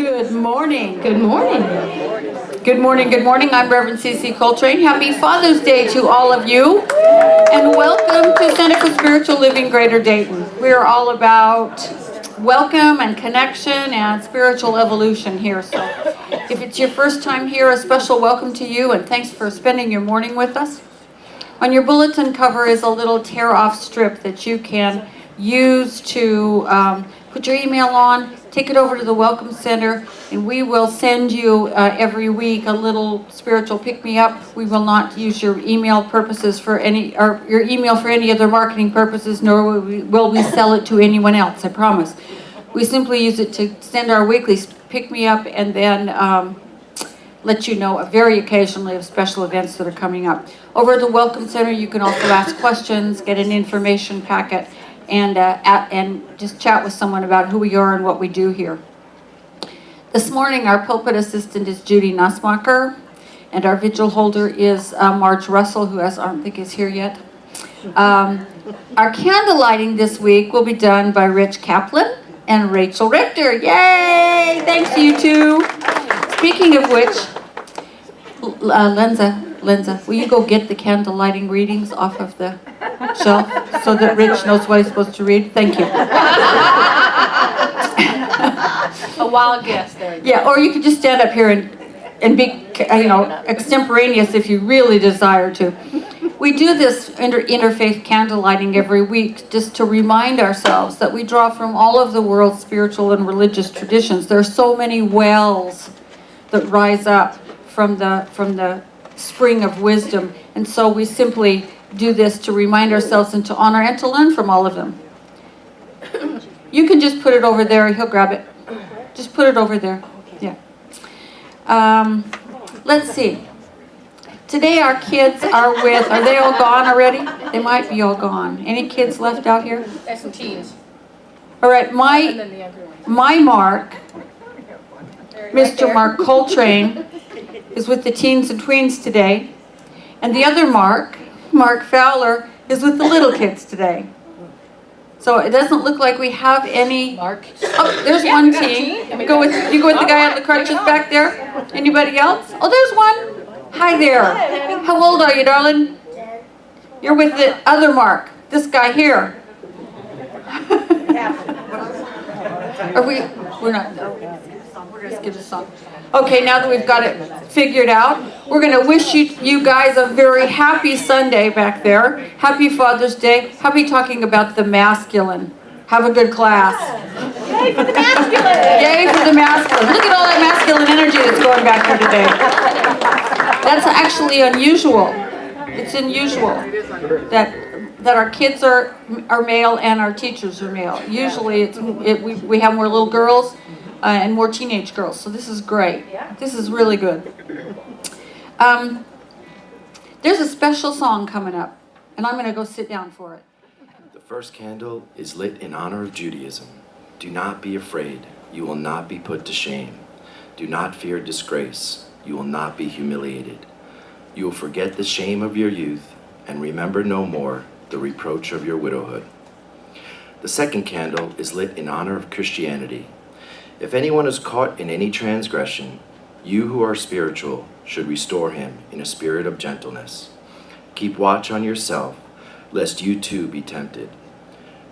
Good morning. Good morning. Good morning, good morning. I'm Reverend C.C. Coltrane. Happy Father's Day to all of you. And welcome to Center for Spiritual Living Greater Dayton. We're all about welcome and connection and spiritual evolution here. So if it's your first time here, a special welcome to you and thanks for spending your morning with us. On your bulletin cover is a little tear-off strip that you can use to put your email on, take it over to the Welcome Center, and we will send you every week a little spiritual pick-me-up. We will not use your email purposes for any, or your email for any other marketing purposes, nor will we sell it to anyone else, I promise. We simply use it to send our weekly pick-me-up and then let you know very occasionally of special events that are coming up. Over at the Welcome Center, you can also ask questions, get an information packet, and just chat with someone about who we are and what we do here. This morning, our pulpit assistant is Judy Nussmacher, and our vigil holder is Marge Russell, who I don't think is here yet. Our candle lighting this week will be done by Rich Kaplan and Rachel Richter. Yay! Thanks to you two. Speaking of which, Lenza, will you go get the candle lighting readings off of the shelf so that Rich knows what he's supposed to read? Thank you. A wild guess there. Yeah, or you could just stand up here and be, extemporaneous if you really desire to. We do this interfaith candle lighting every week just to remind ourselves that we draw from all of the world's spiritual and religious traditions. There are so many wells that rise up from the spring of wisdom, and so we simply do this to remind ourselves and to honor and to learn from all of them. You can just put it over there. He'll grab it. Just put it over there. Yeah. Let's see. Today our kids are they all gone already? They might be all gone. Any kids left out here? There's some teens. All right, my Mark, Mr. Mark Coltrane, is with the teens and tweens today. And the other Mark Fowler, is with the little kids today. So it doesn't look like we have any. Mark. Oh, there's one teen. You go with the guy on the crutches back there? Anybody else? Oh, there's one. Hi there. How old are you, darling? You're with the other Mark, this guy here. We're not. We're going to skip a song. Okay, now that we've got it figured out, we're going to wish you guys a very happy Sunday back there. Happy Father's Day. Happy talking about the masculine. Have a good class. Yay for the masculine! Yay for the masculine. Look at all that masculine energy that's going back here today. That's actually unusual. It's unusual that our kids are male and our teachers are male. Usually we have more little girls and more teenage girls, so this is great. This is really good. There's a special song coming up, and I'm going to go sit down for it. The first candle is lit in honor of Judaism. Do not be afraid. You will not be put to shame. Do not fear disgrace. You will not be humiliated. You will forget the shame of your youth and remember no more the reproach of your widowhood. The second candle is lit in honor of Christianity. If anyone is caught in any transgression, you who are spiritual should restore him in a spirit of gentleness. Keep watch on yourself, lest you too be tempted.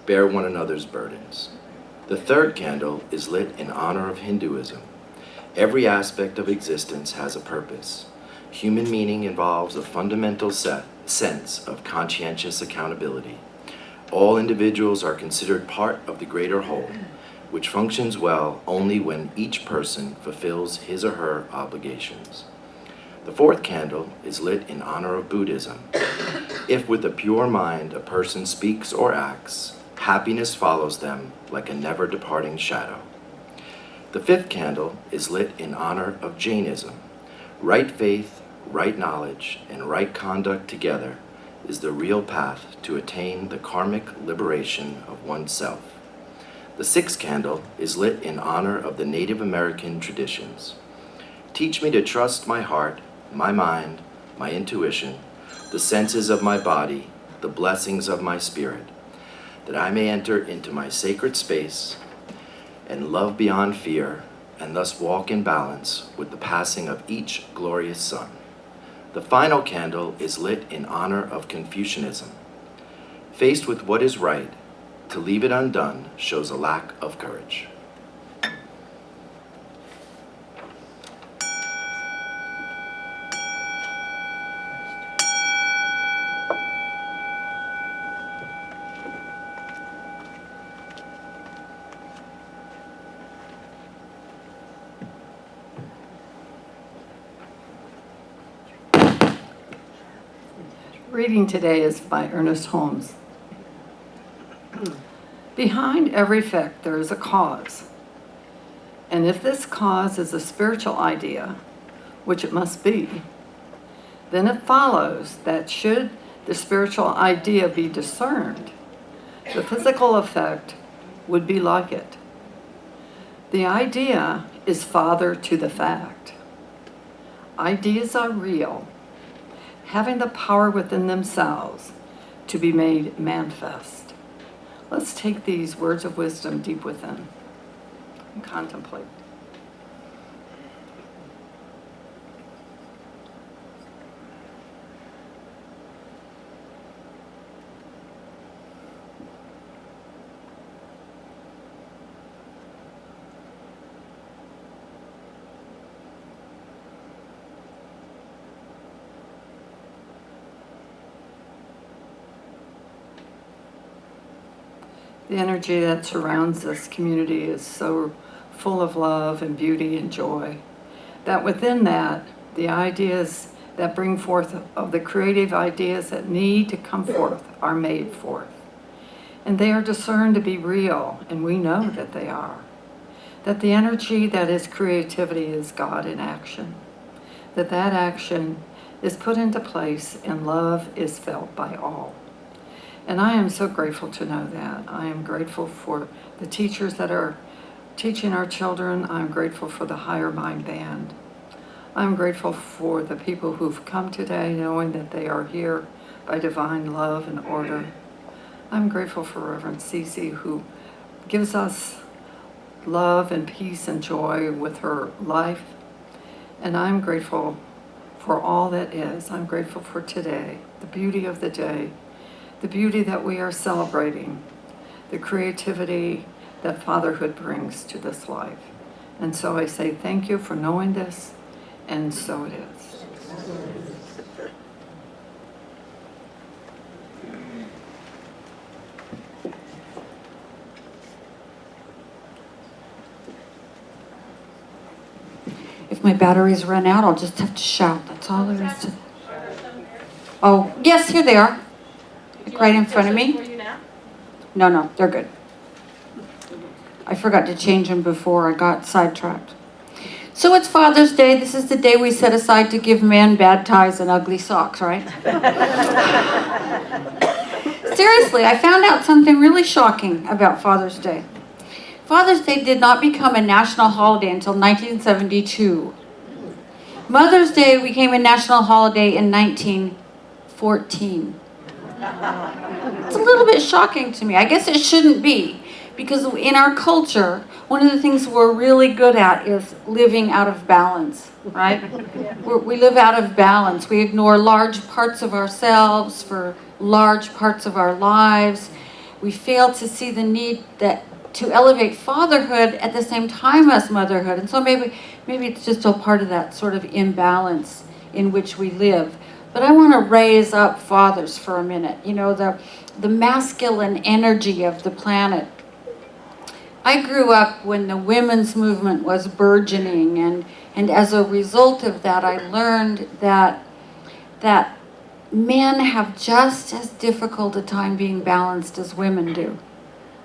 Bear one another's burdens. The third candle is lit in honor of Hinduism. Every aspect of existence has a purpose. Human meaning involves a fundamental sense of conscientious accountability. All individuals are considered part of the greater whole, which functions well only when each person fulfills his or her obligations. The fourth candle is lit in honor of Buddhism. If with a pure mind a person speaks or acts, happiness follows them like a never-departing shadow. The fifth candle is lit in honor of Jainism. Right faith, right knowledge, and right conduct together is the real path to attain the karmic liberation of oneself. The sixth candle is lit in honor of the Native American traditions. Teach me to trust my heart, my mind, my intuition, the senses of my body, the blessings of my spirit, that I may enter into my sacred space and love beyond fear and thus walk in balance with the passing of each glorious sun. The final candle is lit in honor of Confucianism. Faced with what is right, to leave it undone shows a lack of courage. Reading today is by Ernest Holmes. Behind every effect there is a cause. And if this cause is a spiritual idea, which it must be, then it follows that should the spiritual idea be discerned, the physical effect would be like it. The idea is father to the fact. Ideas are real, having the power within themselves to be made manifest. Let's take these words of wisdom deep within and contemplate. The energy that surrounds this community is so full of love and beauty and joy that within that, the ideas that bring forth of the creative ideas that need to come forth are made forth. And they are discerned to be real, and we know that they are. That the energy that is creativity is God in action. That action is put into place and love is felt by all. And I am so grateful to know that. I am grateful for the teachers that are teaching our children. I'm grateful for the Higher Mind Band. I'm grateful for the people who've come today knowing that they are here by divine love and order. I'm grateful for Reverend Cece, who gives us love and peace and joy with her life. And I'm grateful for all that is. I'm grateful for today, the beauty of the day, the beauty that we are celebrating, the creativity that fatherhood brings to this life. And so I say thank you for knowing this, and so it is. If my batteries run out, I'll just have to shout. That's all there is to it. Oh, yes, here they are. Right in front of me. No, they're good. I forgot to change them before I got sidetracked. So it's Father's Day. This is the day we set aside to give men bad ties and ugly socks, right? Seriously, I found out something really shocking about Father's Day. Father's Day did not become a national holiday until 1972. Mother's Day became a national holiday in 1914. It's a little bit shocking to me. I guess it shouldn't be, because in our culture, one of the things we're really good at is living out of balance, right? We live out of balance. We ignore large parts of ourselves for large parts of our lives. We fail to see the need to elevate fatherhood at the same time as motherhood. And so maybe it's just a part of that sort of imbalance in which we live. But I want to raise up fathers for a minute. You know, the masculine energy of the planet. I grew up when the women's movement was burgeoning, and as a result of that, I learned that men have just as difficult a time being balanced as women do.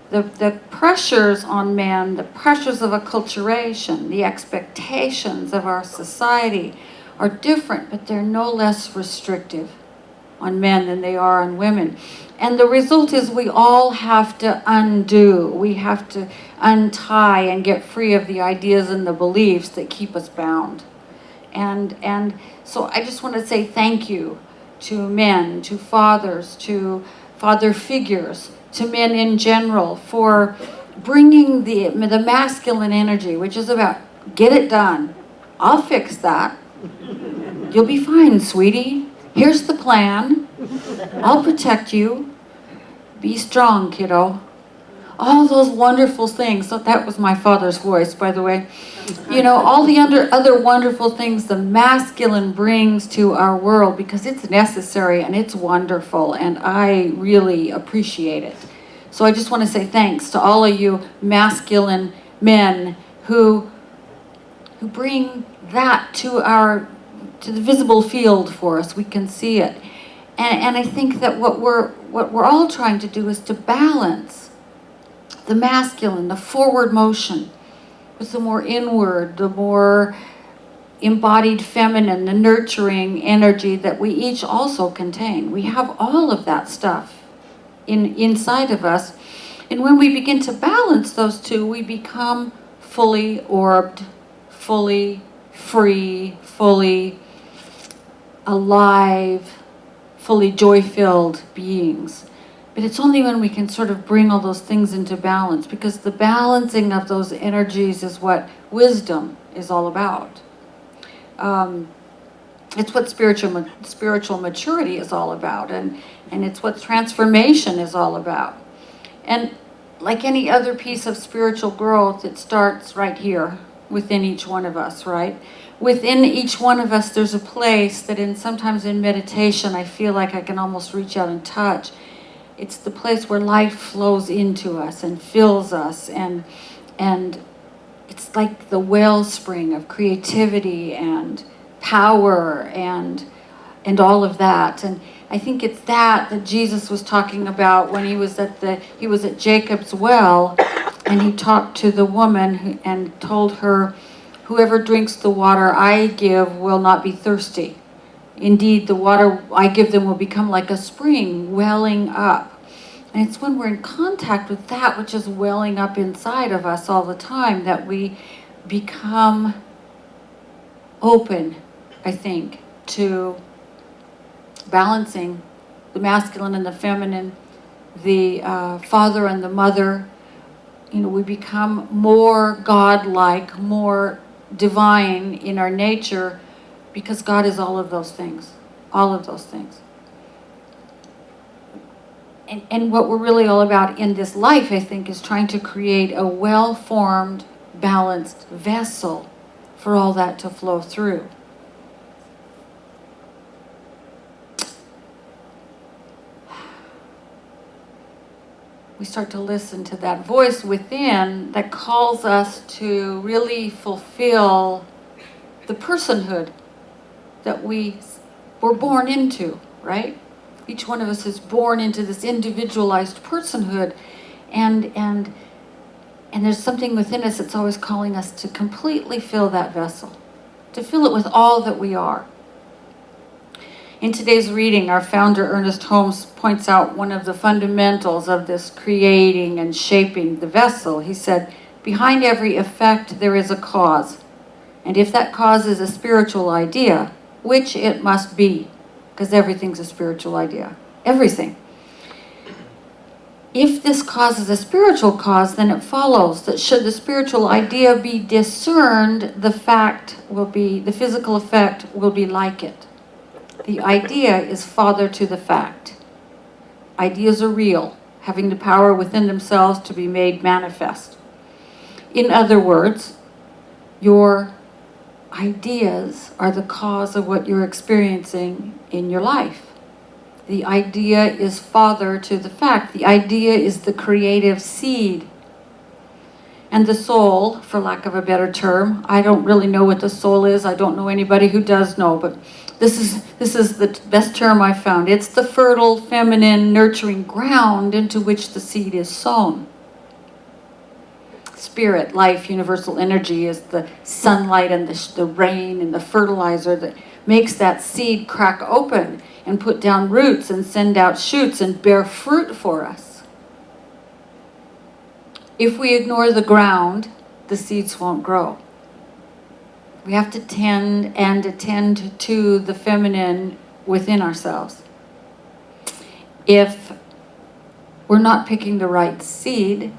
The pressures on men, the pressures of acculturation, the expectations of our society are different, but they're no less restrictive on men than they are on women. And the result is we all have to undo. We have to untie and get free of the ideas and the beliefs that keep us bound. And so I just want to say thank you to men, to fathers, to father figures, to men in general, for bringing the masculine energy, which is about Get it done. I'll fix that. You'll be fine, sweetie. Here's the plan. I'll protect you. Be strong, kiddo. All those wonderful things. So that was my father's voice, by the way. You know, all the other wonderful things the masculine brings to our world, because it's necessary and it's wonderful, and I really appreciate it. So I just want to say thanks to all of you masculine men who bring that to the visible field for us. We can see it. And I think that what we're all trying to do is to balance the masculine, the forward motion, with the more inward, the more embodied feminine, the nurturing energy that we each also contain. We have all of that stuff inside of us. And when we begin to balance those two, we become fully orbed, fully free, fully alive, fully joy-filled beings. But it's only when we can sort of bring all those things into balance, because the balancing of those energies is what wisdom is all about. It's what spiritual maturity is all about, and it's what transformation is all about. And like any other piece of spiritual growth, it starts right here within each one of us, right? Within each one of us, there's a place that sometimes in meditation, I feel like I can almost reach out and touch. It's the place where life flows into us and fills us, and it's like the wellspring of creativity and power and all of that. And I think it's that Jesus was talking about when he was at Jacob's well, and he talked to the woman and told her, "Whoever drinks the water I give will not be thirsty. Indeed, the water I give them will become like a spring welling up." And it's when we're in contact with that which is welling up inside of us all the time that we become open, I think, to balancing the masculine and the feminine, the father and the mother. You know, we become more God-like, more divine in our nature, because God is all of those things. All of those things. And what we're really all about in this life, I think, is trying to create a well-formed, balanced vessel for all that to flow through. We start to listen to that voice within that calls us to really fulfill the personhood that we were born into, right? Each one of us is born into this individualized personhood, and there's something within us that's always calling us to completely fill that vessel, to fill it with all that we are. In today's reading, our founder, Ernest Holmes, points out one of the fundamentals of this creating and shaping the vessel. He said, "Behind every effect there is a cause, and if that cause is a spiritual idea, which it must be, because everything's a spiritual idea, everything. If this cause is a spiritual cause, then it follows that should the spiritual idea be discerned, the physical effect will be like it. The idea is father to the fact. Ideas are real, having the power within themselves to be made manifest. In other words, your ideas are the cause of what you're experiencing in your life. The idea is father to the fact. The idea is the creative seed. And the soul, for lack of a better term, I don't really know what the soul is. I don't know anybody who does know, but this is the best term I've found. It's the fertile, feminine, nurturing ground into which the seed is sown. Spirit, life, universal energy is the sunlight and the rain and the fertilizer that makes that seed crack open and put down roots and send out shoots and bear fruit for us. If we ignore the ground, the seeds won't grow. We have to attend to the feminine within ourselves. If we're not picking the right seed,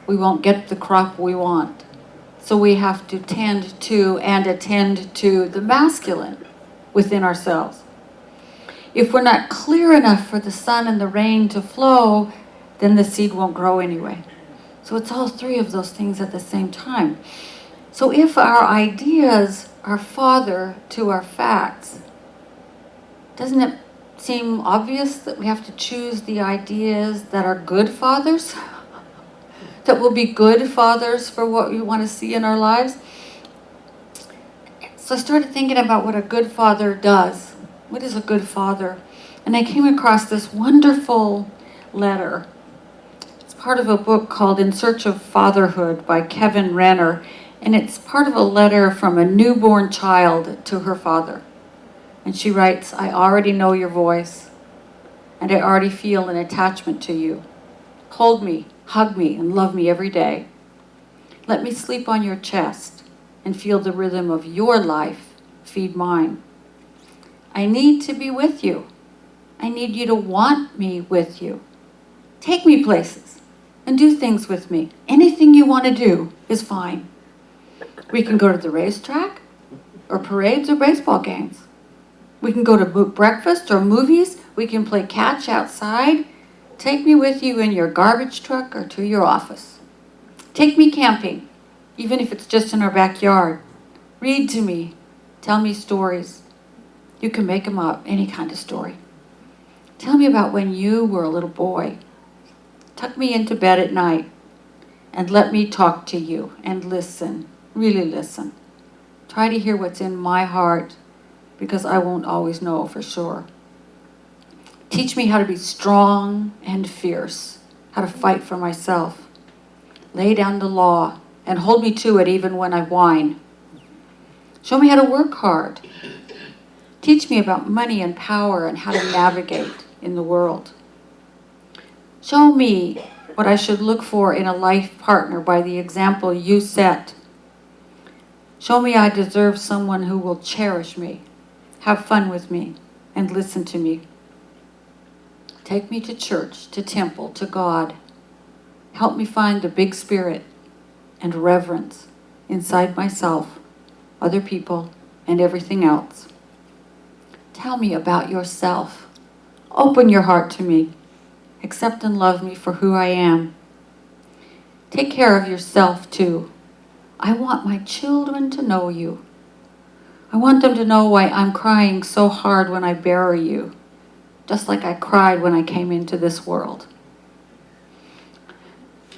we won't get the crop we want. So we have to tend to and attend to the masculine within ourselves. If we're not clear enough for the sun and the rain to flow, then the seed won't grow anyway. So it's all three of those things at the same time. So if our ideas are father to our facts, doesn't it seem obvious that we have to choose the ideas that are good fathers? That will be good fathers for what we want to see in our lives? So I started thinking about what a good father does. What is a good father? And I came across this wonderful letter. It's part of a book called In Search of Fatherhood by Kevin Renner. And it's part of a letter from a newborn child to her father. And she writes, I already know your voice, and I already feel an attachment to you. Hold me, hug me, and love me every day. Let me sleep on your chest and feel the rhythm of your life feed mine. I need to be with you. I need you to want me with you. Take me places and do things with me. Anything you want to do is fine. We can go to the racetrack or parades or baseball games. We can go to breakfast or movies. We can play catch outside. Take me with you in your garbage truck or to your office. Take me camping, even if it's just in our backyard. Read to me. Tell me stories. You can make them up, any kind of story. Tell me about when you were a little boy. Tuck me into bed at night and let me talk to you and listen, really listen. Try to hear what's in my heart because I won't always know for sure. Teach me how to be strong and fierce, how to fight for myself. Lay down the law and hold me to it even when I whine. Show me how to work hard. Teach me about money and power and how to navigate in the world. Show me what I should look for in a life partner by the example you set. Show me I deserve someone who will cherish me, have fun with me, and listen to me. Take me to church, to temple, to God. Help me find the big spirit and reverence inside myself, other people, and everything else. Tell me about yourself. Open your heart to me. Accept and love me for who I am. Take care of yourself too. I want my children to know you. I want them to know why I'm crying so hard when I bury you, just like I cried when I came into this world.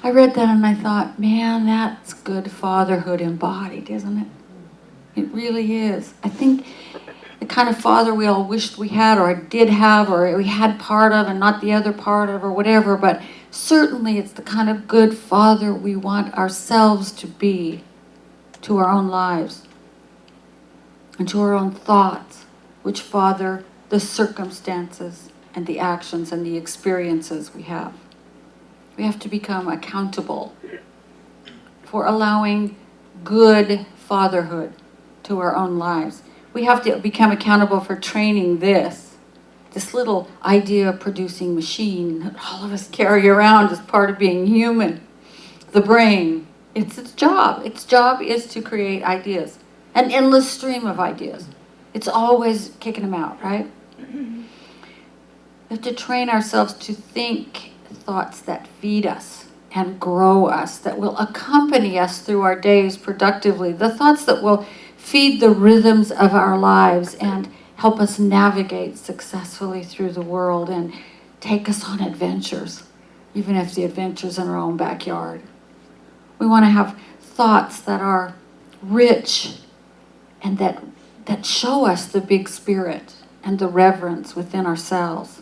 I read that and I thought, man, that's good fatherhood embodied, isn't it? It really is. I think the kind of father we all wished we had or did have or we had part of and not the other part of or whatever, but certainly it's the kind of good father we want ourselves to be to our own lives and to our own thoughts, which father the circumstances and the actions and the experiences we have. We have to become accountable for allowing good fatherhood to our own lives. We have to become accountable for training this little idea-producing machine that all of us carry around as part of being human. The brain, it's its job. Its job is to create ideas, an endless stream of ideas. It's always kicking them out, right? We have to train ourselves to think thoughts that feed us and grow us, that will accompany us through our days productively, the thoughts that will feed the rhythms of our lives and help us navigate successfully through the world and take us on adventures, even if the adventure's in our own backyard. We want to have thoughts that are rich and that show us the big spirit and the reverence within ourselves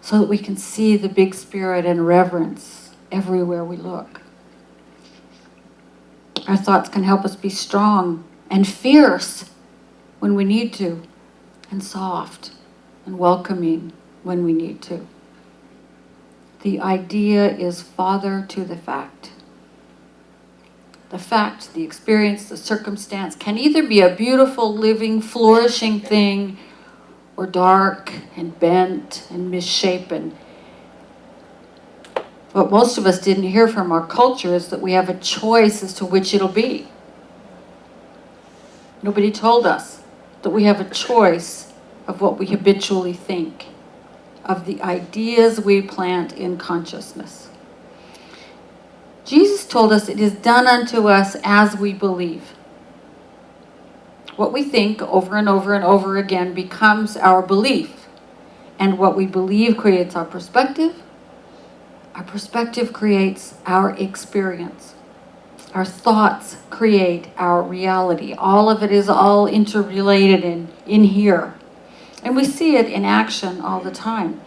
so that we can see the big spirit and reverence everywhere we look. Our thoughts can help us be strong and fierce when we need to, and soft and welcoming when we need to. The idea is father to the fact. The fact, the experience, the circumstance can either be a beautiful, living, flourishing thing or dark and bent and misshapen. What most of us didn't hear from our culture is that we have a choice as to which it'll be. Nobody told us that we have a choice of what we habitually think, of the ideas we plant in consciousness. Jesus told us it is done unto us as we believe. What we think over and over and over again becomes our belief. And what we believe creates our perspective. Our perspective creates our experience. Our thoughts create our reality. All of it is all interrelated in here. And we see it in action all the time.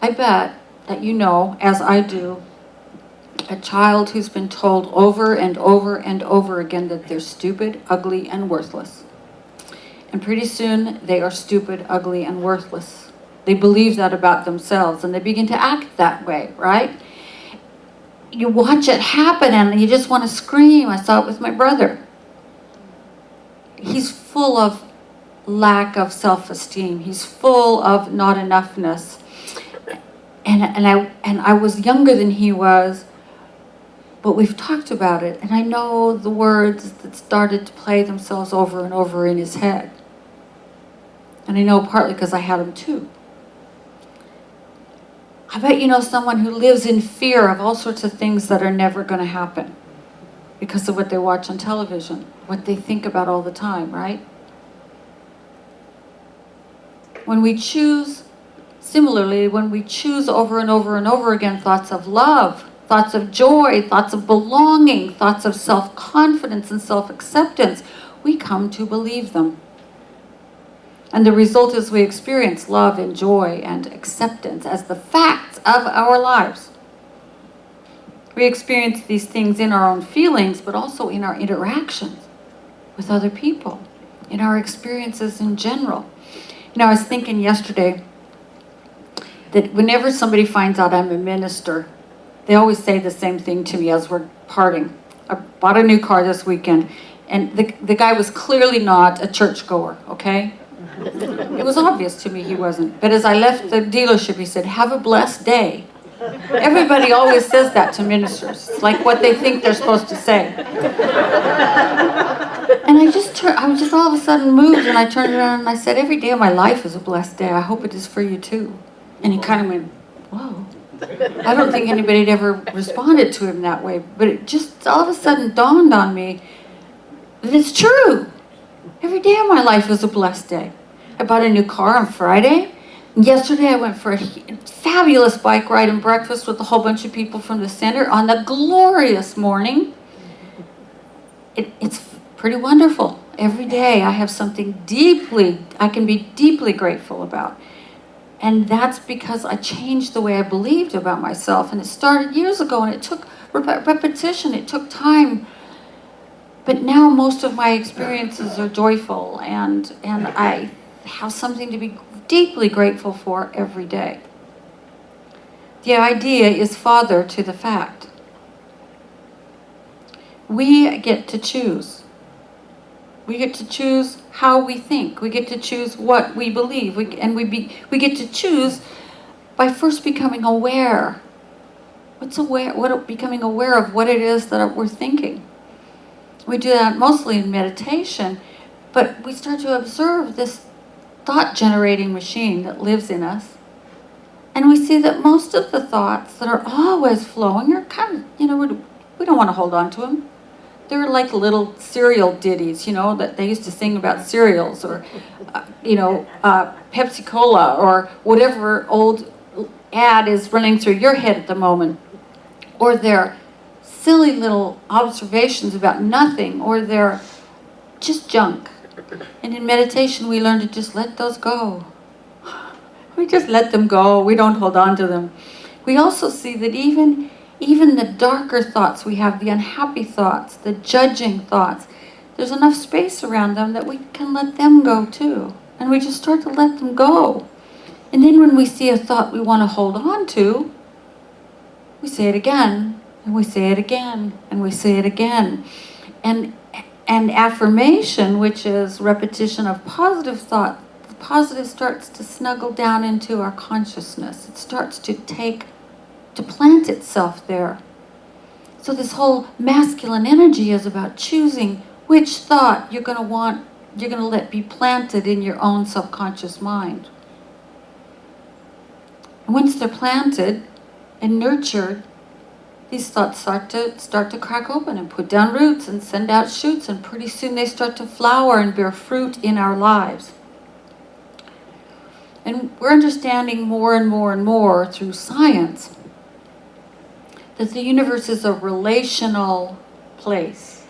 I bet that you know, as I do, a child who's been told over and over and over again that they're stupid, ugly, and worthless. And pretty soon they are stupid, ugly, and worthless. They believe that about themselves and they begin to act that way, right? You watch it happen and you just want to scream. I saw it with my brother. He's full of lack of self-esteem. He's full of not enoughness. And I was younger than he was, but we've talked about it. And I know the words that started to play themselves over and over in his head. And I know partly because I had them too. I bet you know someone who lives in fear of all sorts of things that are never going to happen because of what they watch on television, what they think about all the time, right? When we choose, similarly, when we choose over and over and over again thoughts of love, thoughts of joy, thoughts of belonging, thoughts of self-confidence and self-acceptance, we come to believe them. And the result is we experience love and joy and acceptance as the facts of our lives. We experience these things in our own feelings, but also in our interactions with other people, in our experiences in general. You know, I was thinking yesterday that whenever somebody finds out I'm a minister, they always say the same thing to me as we're parting. I bought a new car this weekend, and the guy was clearly not a churchgoer, okay? It was obvious to me he wasn't. But as I left the dealership, he said, "Have a blessed day." Everybody always says that to ministers. It's like what they think they're supposed to say. And I was just all of a sudden moved, and I turned around and I said, "Every day of my life is a blessed day. I hope it is for you too." And he kind of went, "Whoa." I don't think anybody had ever responded to him that way, but it just all of a sudden dawned on me that it's true. Every day of my life is a blessed day. I bought a new car on Friday. And yesterday I went for a fabulous bike ride and breakfast with a whole bunch of people from the center on the glorious morning. It's pretty wonderful. Every day I have something I can be deeply grateful about. And that's because I changed the way I believed about myself. And it started years ago, and it took repetition, it took time. But now most of my experiences are joyful, and I have something to be deeply grateful for every day. The idea is father to the fact. We get to choose. We get to choose how we think. We get to choose what we believe. We get to choose by first becoming aware. Becoming aware of what it is that we're thinking. We do that mostly in meditation, but we start to observe this thought-generating machine that lives in us. And we see that most of the thoughts that are always flowing are kind of, we don't want to hold on to them. They're like little cereal ditties, that they used to sing about cereals, or, Pepsi Cola, or whatever old ad is running through your head at the moment. Or they're silly little observations about nothing, or they're just junk. And in meditation, we learn to just let those go. We just let them go. We don't hold on to them. We also see that even the darker thoughts we have, the unhappy thoughts, the judging thoughts, there's enough space around them that we can let them go too. And we just start to let them go. And then when we see a thought we want to hold on to, we say it again, and we say it again, and we say it again. And affirmation, which is repetition of positive thought, the positive starts to snuggle down into our consciousness. It starts to take to plant itself there. So this whole masculine energy is about choosing which thought you're going to let be planted in your own subconscious mind. And once they're planted and nurtured, these thoughts start to crack open and put down roots and send out shoots, and pretty soon they start to flower and bear fruit in our lives. And we're understanding more and more and more through science that the universe is a relational place.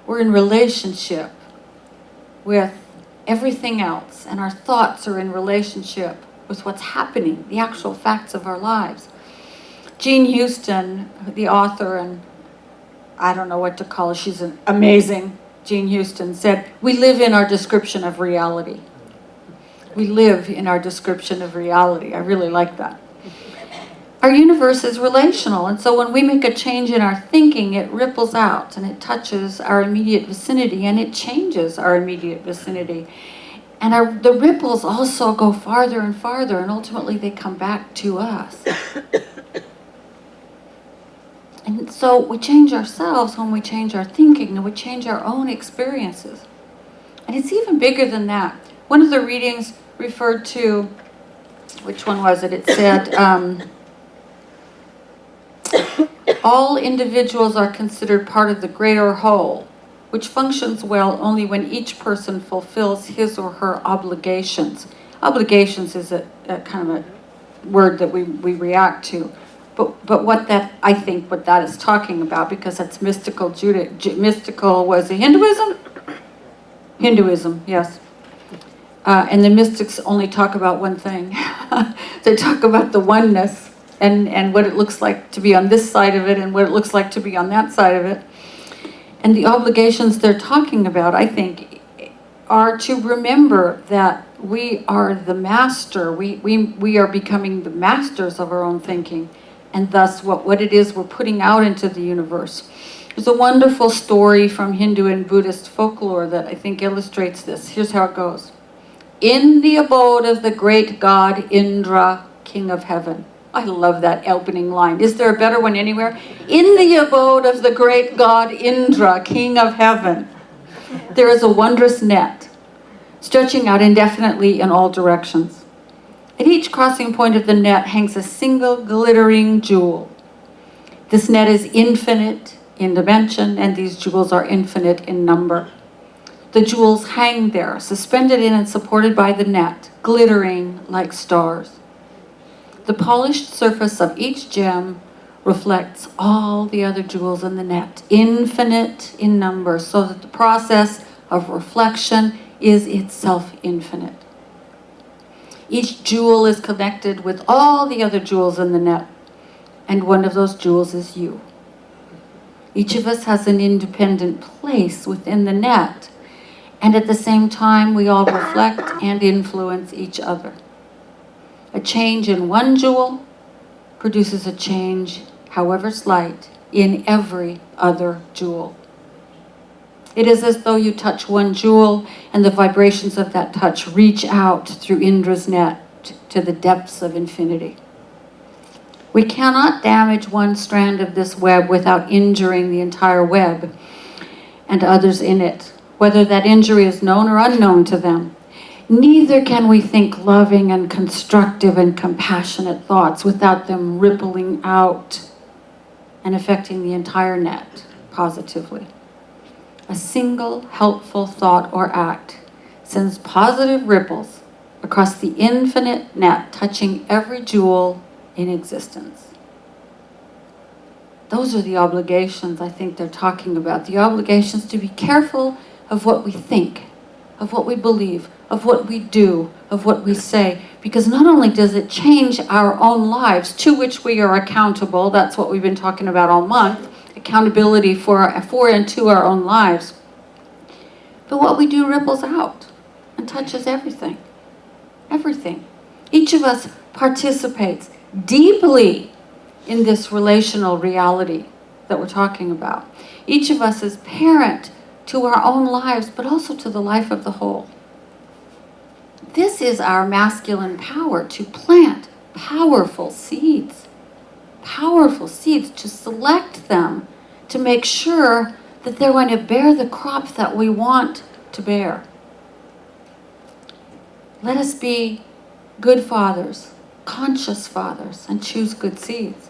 We're in relationship with everything else, and our thoughts are in relationship with what's happening, the actual facts of our lives. Jean Houston, the author, and I don't know what to call her, she's an amazing, Jean Houston, said, "We live in our description of reality." We live in our description of reality. I really like that. Our universe is relational, and so when we make a change in our thinking, it ripples out and it touches our immediate vicinity, and it changes our immediate vicinity. And the ripples also go farther and farther, and ultimately they come back to us. And so we change ourselves when we change our thinking, and we change our own experiences. And it's even bigger than that. One of the readings referred to, which one was it? It said, all individuals are considered part of the greater whole, which functions well only when each person fulfills his or her obligations. Obligations is a kind of a word that we react to. But what that, I think what that is talking about, because that's mystical mystical was it Hinduism? Hinduism, yes. And the mystics only talk about one thing. They talk about the oneness and what it looks like to be on this side of it and what it looks like to be on that side of it. And the obligations they're talking about, I think, are to remember that we are the master. We are becoming the masters of our own thinking, and thus what it is we're putting out into the universe. There's a wonderful story from Hindu and Buddhist folklore that I think illustrates this. Here's how it goes. In the abode of the great god Indra, king of heaven. I love that opening line. Is there a better one anywhere? In the abode of the great god Indra, king of heaven, there is a wondrous net stretching out indefinitely in all directions. At each crossing point of the net hangs a single glittering jewel. This net is infinite in dimension, and these jewels are infinite in number. The jewels hang there, suspended in and supported by the net, glittering like stars. The polished surface of each gem reflects all the other jewels in the net, infinite in number, so that the process of reflection is itself infinite. Each jewel is connected with all the other jewels in the net, and one of those jewels is you. Each of us has an independent place within the net, and at the same time we all reflect and influence each other. A change in one jewel produces a change, however slight, in every other jewel. It is as though you touch one jewel and the vibrations of that touch reach out through Indra's net to the depths of infinity. We cannot damage one strand of this web without injuring the entire web and others in it, whether that injury is known or unknown to them. Neither can we think loving and constructive and compassionate thoughts without them rippling out and affecting the entire net positively. A single helpful thought or act sends positive ripples across the infinite net, touching every jewel in existence. Those are the obligations I think they're talking about. The obligations to be careful of what we think, of what we believe, of what we do, of what we say. Because not only does it change our own lives, to which we are accountable, that's what we've been talking about all month, accountability for and to our own lives. But what we do ripples out and touches everything. Everything. Each of us participates deeply in this relational reality that we're talking about. Each of us is parent to our own lives, but also to the life of the whole. This is our masculine power to plant powerful seeds. powerful seeds, to select them, to make sure that they're going to bear the crop that we want to bear. Let us be good fathers, conscious fathers, and choose good seeds.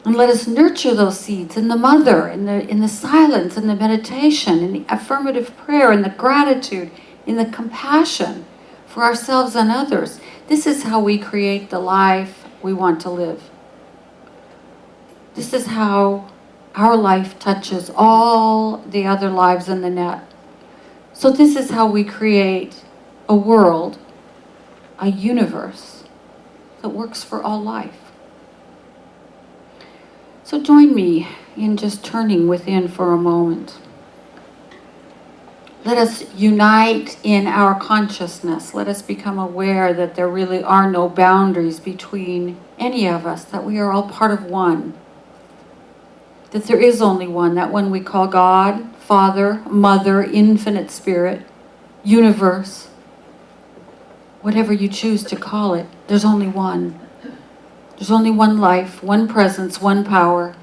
And let us nurture those seeds in the mother, in the silence, in the meditation, in the affirmative prayer, in the gratitude, in the compassion for ourselves and others. This is how we create the life we want to live. This is how our life touches all the other lives in the net. So this is how we create a world, a universe that works for all life. So join me in just turning within for a moment. Let us unite in our consciousness. Let us become aware that there really are no boundaries between any of us, that we are all part of one. That there is only one, that one we call God, Father, Mother, Infinite Spirit, Universe, whatever you choose to call it, there's only one. There's only one life, one presence, one power.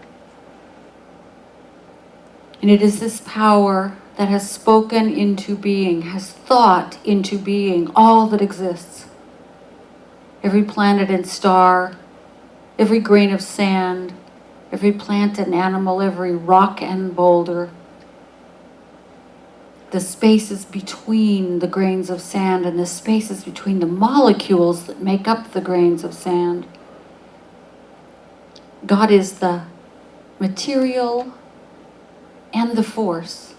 And it is this power that has spoken into being, has thought into being all that exists. Every planet and star, every grain of sand, every plant and animal, every rock and boulder. The spaces between the grains of sand and the spaces between the molecules that make up the grains of sand. God is the material and the force,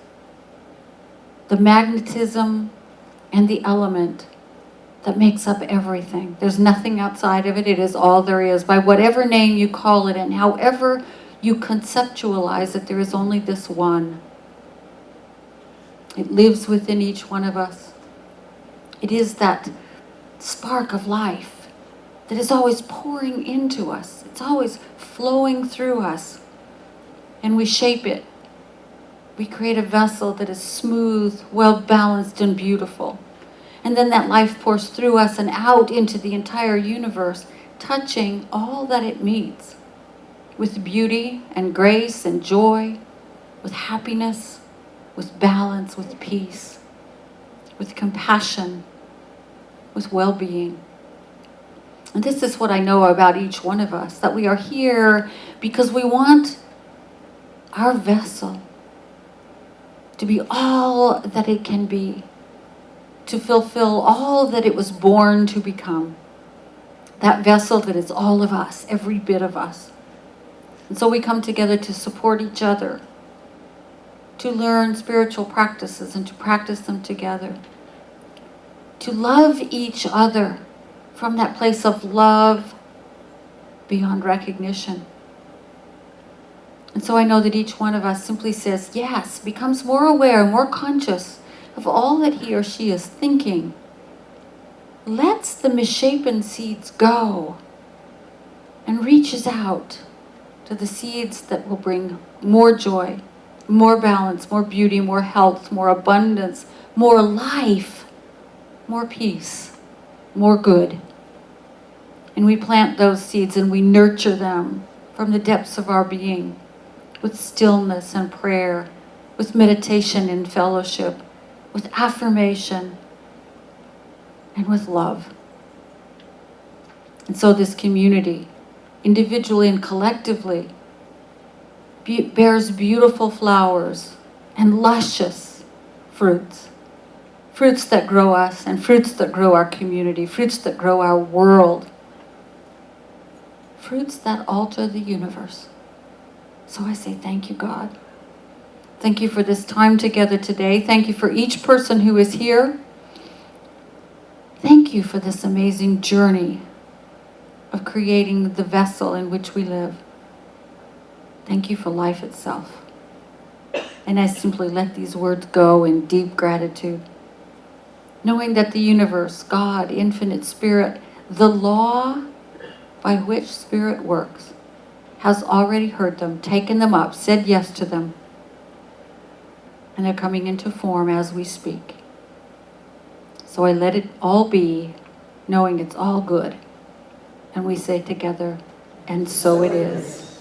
the magnetism and the element that makes up everything. There's nothing outside of it. It is all there is. By whatever name you call it and however you conceptualize it, there is only this one. It lives within each one of us. It is that spark of life that is always pouring into us. It's always flowing through us. And we shape it. We create a vessel that is smooth, well-balanced, and beautiful. And then that life pours through us and out into the entire universe, touching all that it meets with beauty and grace and joy, with happiness, with balance, with peace, with compassion, with well-being. And this is what I know about each one of us, that we are here because we want our vessel to be all that it can be, to fulfill all that it was born to become. That vessel that is all of us, every bit of us. And so we come together to support each other, to learn spiritual practices and to practice them together, to love each other from that place of love beyond recognition. And so I know that each one of us simply says yes, becomes more aware, more conscious of all that he or she is thinking, lets the misshapen seeds go, and reaches out to the seeds that will bring more joy, more balance, more beauty, more health, more abundance, more life, more peace, more good. And we plant those seeds and we nurture them from the depths of our being with stillness and prayer, with meditation and fellowship, with affirmation, and with love. And so this community, individually and collectively, bears beautiful flowers and luscious fruits. Fruits that grow us and fruits that grow our community, fruits that grow our world. Fruits that alter the universe. So I say thank you, God. Thank you for this time together today. Thank you for each person who is here. Thank you for this amazing journey of creating the vessel in which we live. Thank you for life itself. And I simply let these words go in deep gratitude, knowing that the universe, God, infinite spirit, the law by which spirit works, has already heard them, taken them up, said yes to them, and they're coming into form as we speak. So I let it all be, knowing it's all good. And we say together, And so it is.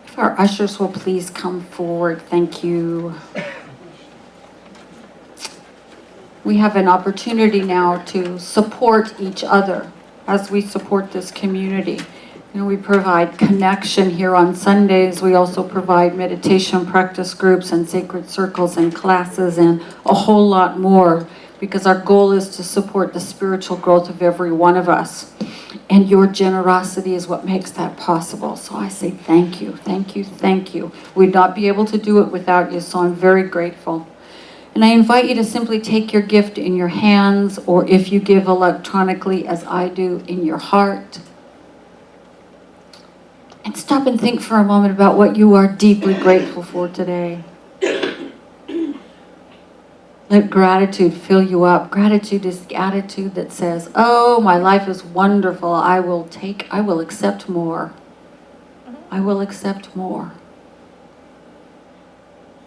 If our ushers will please come forward, thank you. We have an opportunity now to support each other as we support this community. You know, we provide connection here on Sundays. We also provide meditation practice groups and sacred circles and classes and a whole lot more, because our goal is to support the spiritual growth of every one of us. And your generosity is what makes that possible. So I say thank you, thank you, thank you. We'd not be able to do it without you, so I'm very grateful. And I invite you to simply take your gift in your hands, or if you give electronically, as I do, in your heart. And stop and think for a moment about what you are deeply grateful for today. Let gratitude fill you up. Gratitude is the attitude that says, oh, my life is wonderful. I will accept more. I will accept more.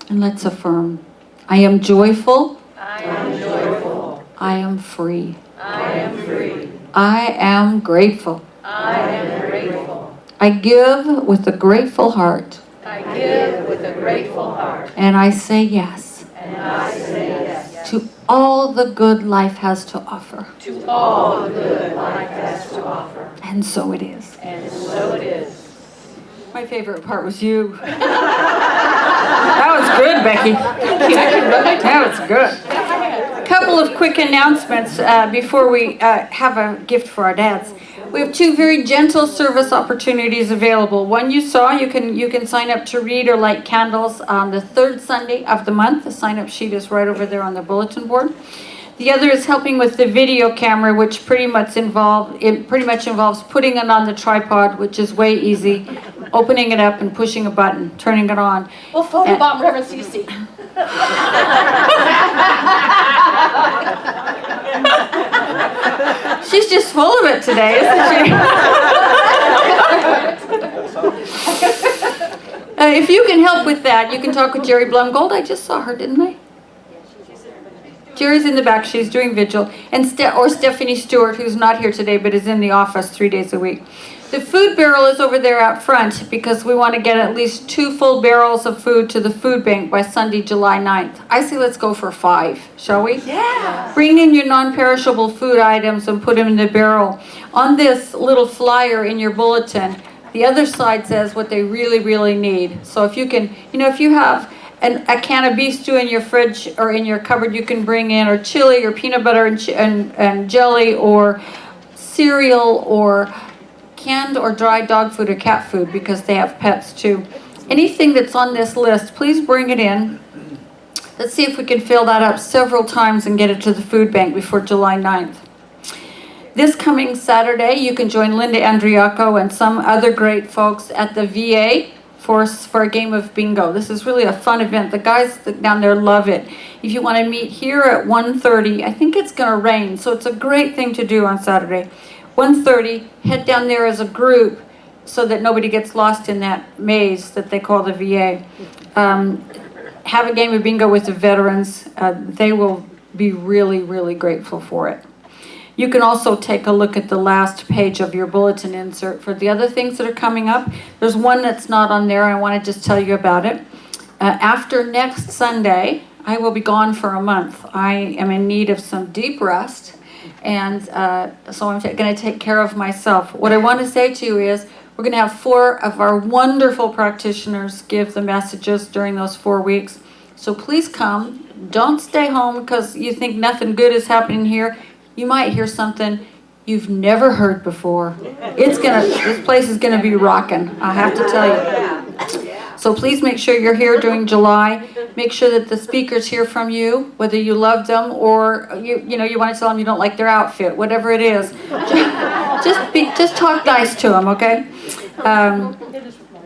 And let's affirm, I am joyful. I am joyful. I am free. I am free. I am grateful. I am grateful. I give with a grateful heart. I give with a grateful heart. And I say yes. And I say yes. To all the good life has to offer. To all the good life has to offer. And so it is. And so it is. My favorite part was you. That was good, Becky. That was good. A couple of quick announcements before we have a gift for our dads. We have two very gentle service opportunities available. One you saw, you can sign up to read or light candles on the third Sunday of the month. The sign-up sheet is right over there on the bulletin board. The other is helping with the video camera, which pretty much involves putting it on the tripod, which is way easy, opening it up and pushing a button, turning it on. We'll photobomb Reverend Cece. She's just full of it today, isn't she? If you can help with that, you can talk with Jerry Blumgold. I just saw her, didn't I? Jerry's in the back. She's doing vigil. And or Stephanie Stewart, who's not here today but is in the office 3 days a week. The food barrel is over there out front because we want to get at least 2 full barrels of food to the food bank by Sunday, July 9th. I say let's go for 5, shall we? Yeah. Bring in your non-perishable food items and put them in the barrel. On this little flyer in your bulletin, the other side says what they really, really need. So if you can, if you have a can of beef stew in your fridge or in your cupboard, you can bring in, or chili or peanut butter and jelly or cereal or canned or dried dog food or cat food, because they have pets too. Anything that's on this list, please bring it in. Let's see if we can fill that up several times and get it to the food bank before July 9th. This coming Saturday, you can join Linda Andriaco and some other great folks at the VA for a game of bingo. This is really a fun event. The guys down there love it. If you want to meet here at 1:30, I think it's going to rain, so it's a great thing to do on Saturday. 1:30, head down there as a group so that nobody gets lost in that maze that they call the VA. Have a game of bingo with the veterans. They will be really, really grateful for it. You can also take a look at the last page of your bulletin insert for the other things that are coming up. There's one that's not on there. I want to just tell you about it. After next Sunday, I will be gone for a month. I am in need of some deep rest, and so I'm going to take care of myself. What I want to say to you is we're going to have 4 of our wonderful practitioners give the messages during those 4 weeks. So please come. Don't stay home because you think nothing good is happening here. You might hear something you've never heard before. This place is gonna be rocking, I have to tell you. So please make sure you're here during July. Make sure that the speakers hear from you, whether you love them or you want to tell them you don't like their outfit, whatever it is. Just talk nice to them, okay?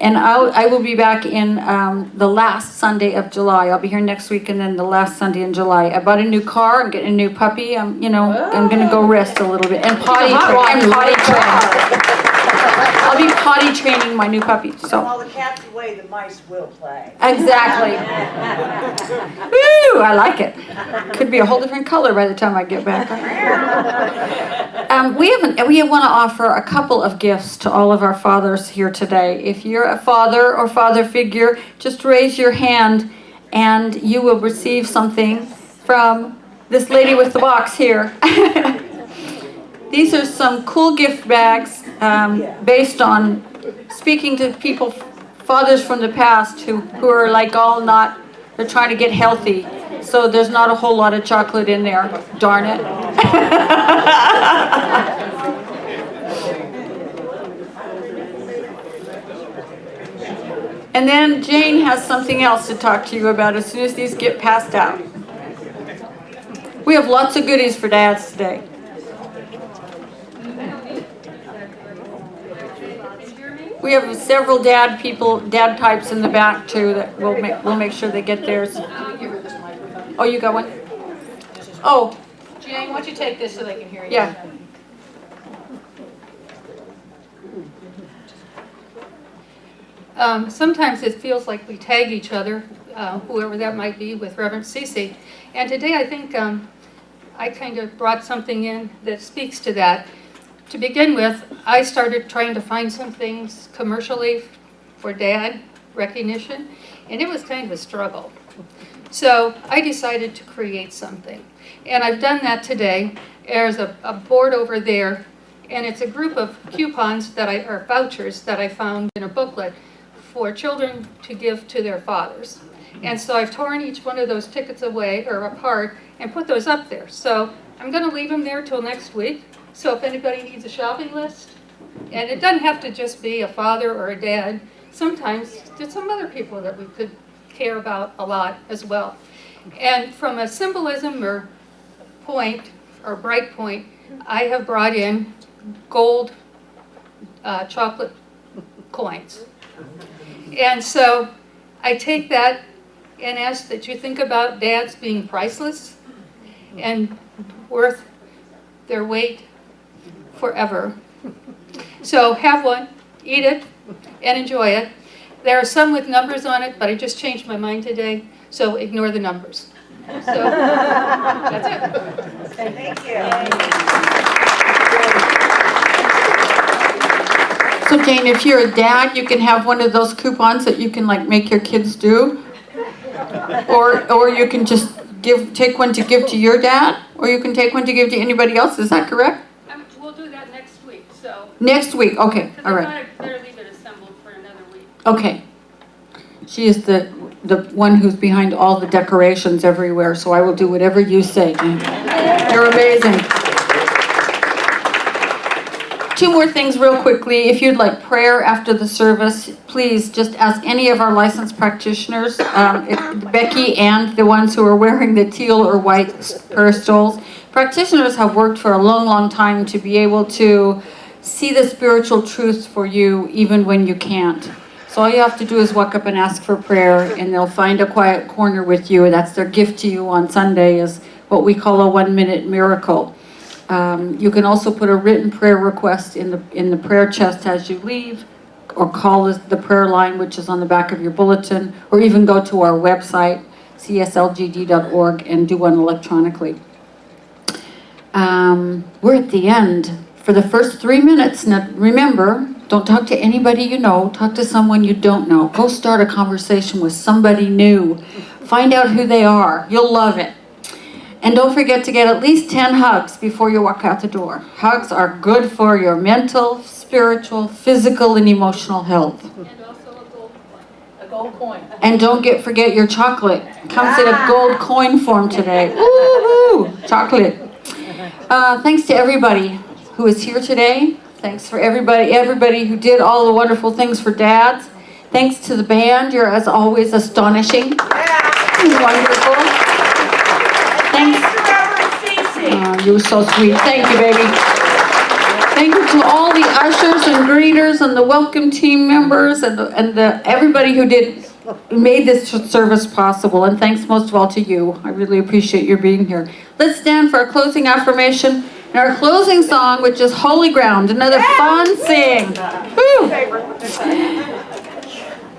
And I will be back in the last Sunday of July. I'll be here next week and then the last Sunday in July. I bought a new car. I'm getting a new puppy. I'm going to go rest a little bit and potty train. I'll I'll be potty training my new puppy. So. While the cat's away, the mice will play. Exactly. Woo! I like it. Could be a whole different color by the time I get back. We want to offer a couple of gifts to all of our fathers here today. If you're a father or father figure, just raise your hand and you will receive something from this lady with the box here. These are some cool gift bags based on speaking to people, fathers from the past who are like all not, they're trying to get healthy. So there's not a whole lot of chocolate in there, darn it. And then Jane has something else to talk to you about as soon as these get passed out. We have lots of goodies for dads today. We have several dad types in the back too that we'll make sure they get theirs. Oh, you got one? Oh, Jane, why don't you take this so they can hear you? yeah. Sometimes it feels like we tag each other, whoever that might be, with Reverend Cece. And today I think I kind of brought something in that speaks to that. To begin with, I started trying to find some things commercially for dad recognition, and it was kind of a struggle. So I decided to create something. And I've done that today. There's a board over there, and it's a group of coupons or vouchers that I found in a booklet for children to give to their fathers. And so I've torn each one of those tickets away or apart and put those up there. So I'm going to leave them there till next week. So if anybody needs a shopping list, and it doesn't have to just be a father or a dad, sometimes there's some other people that we could care about a lot as well. And from a symbolism or point or bright point, I have brought in gold chocolate coins. And so I take that and ask that you think about dads being priceless and worth their weight forever. So have one, eat it, and enjoy it. There are some with numbers on it, but I just changed my mind today, so ignore the numbers. So that's it. Thank you. So Jane, if you're a dad, you can have one of those coupons that you can like make your kids do. Or you can just take one to give to your dad, or you can take one to give to anybody else. Is that correct? We'll do that next week. So Next week, okay, all right. I better leave it assembled for another week. Okay. She is the one who's behind all the decorations everywhere, so I will do whatever you say, Jane. You're amazing. Two more things real quickly. If you'd like prayer after the service, please just ask any of our licensed practitioners, Becky and the ones who are wearing the teal or white stoles. Practitioners have worked for a long, long time to be able to see the spiritual truths for you even when you can't. So all you have to do is walk up and ask for prayer, and they'll find a quiet corner with you. That's their gift to you on Sunday, is what we call a 1-minute miracle. You can also put a written prayer request in the prayer chest as you leave, or call the prayer line, which is on the back of your bulletin, or even go to our website, cslgd.org, and do one electronically. We're at the end. For the first 3 minutes, now remember, don't talk to anybody you know, talk to someone you don't know. Go start a conversation with somebody new. Find out who they are. You'll love it. And don't forget to get at least 10 hugs before you walk out the door. Hugs are good for your mental, spiritual, physical, and emotional health. And also a gold coin. A gold coin. And don't forget your chocolate. Comes in a gold coin form today. Woohoo! Chocolate. Thanks to everybody who is here today. Thanks for everybody who did all the wonderful things for dads. Thanks to the band. You're as always astonishing. Wonderful. Thanks. Oh, you were so sweet. Thank you, baby. Thank you to all the ushers and greeters and the welcome team members and everybody who made this service possible. And thanks most of all to you. I really appreciate your being here. Let's stand for a closing affirmation. And our closing song, which is Holy Ground, another fun sing. Woo.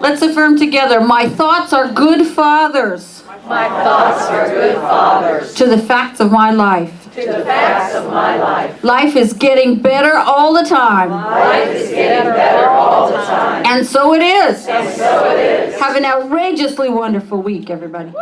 Let's affirm together, my thoughts are good fathers. My thoughts are good fathers To the facts of my life. to the facts of my life. Life is getting better all the time. Life is getting better all the time. And so it is. And so it is. Have an outrageously wonderful week, everybody.